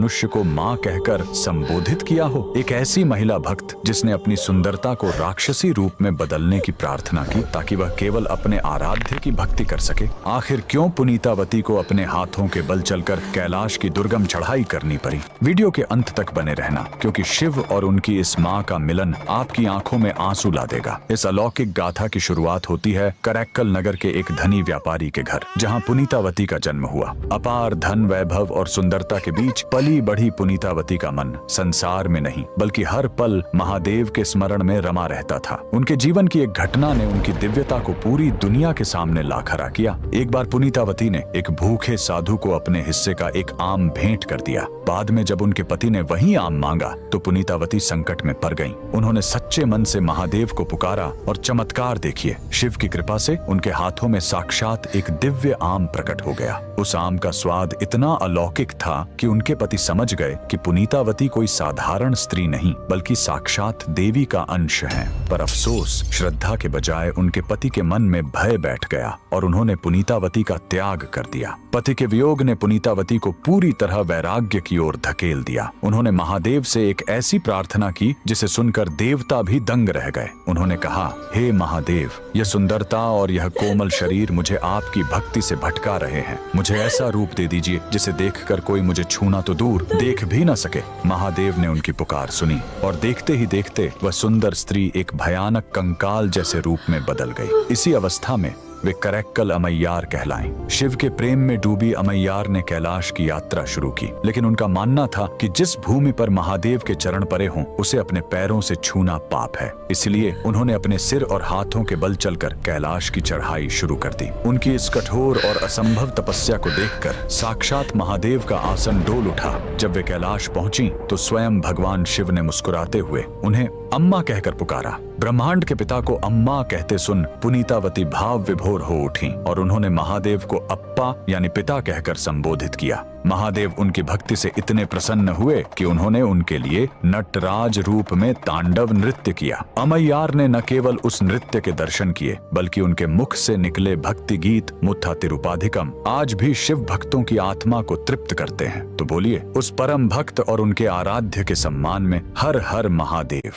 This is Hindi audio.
मनुष्य को माँ कहकर संबोधित किया हो। एक ऐसी महिला भक्त जिसने अपनी सुंदरता को राक्षसी रूप में बदलने की प्रार्थना की ताकि वह केवल अपने आराध्य की भक्ति कर सके। आखिर क्यों पुनीतावती को अपने हाथों के बल चलकर कैलाश की दुर्गम चढ़ाई करनी पड़ी? वीडियो के अंत तक बने रहना, क्योंकि शिव और उनकी इस माँ का मिलन आपकी आंखों में आंसू ला देगा। इस अलौकिक गाथा की शुरुआत होती है करैक्कल नगर के एक धनी व्यापारी के घर, जहाँ पुनीतावती का जन्म हुआ। अपार धन, वैभव और सुंदरता के बीच पली बढ़ी पुनीतावती का मन संसार में नहीं बल्कि हर पल महादेव के स्मरण में रमा रहता था। उनके जीवन की एक घटना ने उनकी दिव्यता को पूरी दुनिया के सामने ला खड़ा किया। एक बार पुनीतावती ने एक भूखे साधु को अपने हिस्से का एक आम भेंट कर दिया। बाद में जब उनके पति ने वही आम मांगा तो पुनीतावती संकट में पड़ गईं। उन्होंने सच्चे मन से महादेव को पुकारा और चमत्कार देखिए, शिव की कृपा से उनके हाथों में साक्षात एक दिव्य आम प्रकट हो गया। उस आम का स्वाद इतना अलौकिक था कि उनके पति समझ गए कि पुनीतावती कोई साधारण स्त्री नहीं बल्कि साक्षात देवी का अंश है। पर अफसोस, श्रद्धा के बजाय उनके पति के मन में भय बैठ गया और उन्होंने पुनीतावती का त्याग कर दिया। पति के वियोग ने पुनीतावती को पूरी तरह वैराग्य की ओर धकेल दिया। उन्होंने महादेव से एक ऐसी प्रार्थना की जिसे सुनकर देवता भी दंग रह गए। उन्होंने कहा, हे महादेव, यह सुंदरता और यह कोमल शरीर मुझे आपकी भक्ति से भटका रहे हैं। मुझे ऐसा रूप दे दीजिए जिसे देखकर कोई मुझे छूना तो दूर, देख भी न सके। महादेव ने उनकी पुकार सुनी और देखते ही देखते वह सुंदर स्त्री एक भयानक कंकाल जैसे रूप में बदल गई। इसी अवस्था में वे करैक्कल अमैयार कहलाएं। शिव के प्रेम में डूबी अमैयार ने कैलाश की यात्रा शुरू की, लेकिन उनका मानना था कि जिस भूमि पर महादेव के चरण पड़े हों उसे अपने पैरों से छूना पाप है। इसलिए उन्होंने अपने सिर और हाथों के बल चलकर कैलाश की चढ़ाई शुरू कर दी। उनकी इस कठोर और असंभव तपस्या को देखकर साक्षात महादेव का आसन डोल उठा। जब वे कैलाश पहुंची तो स्वयं भगवान शिव ने मुस्कुराते हुए उन्हें अम्मा कहकर पुकारा। ब्रह्मांड के पिता को अम्मा कहते सुन पुनीतावती भाव विभोर हो उठी और उन्होंने महादेव को अप्पा यानी पिता कहकर संबोधित किया। महादेव उनकी भक्ति से इतने प्रसन्न हुए कि उन्होंने उनके लिए नटराज रूप में तांडव नृत्य किया। अमैयार ने न केवल उस नृत्य के दर्शन किए बल्कि उनके मुख से निकले भक्ति गीत मुत्था तिरुपाधिकम आज भी शिव भक्तों की आत्मा को तृप्त करते हैं। तो बोलिए उस परम भक्त और उनके आराध्य के सम्मान में हर हर महादेव।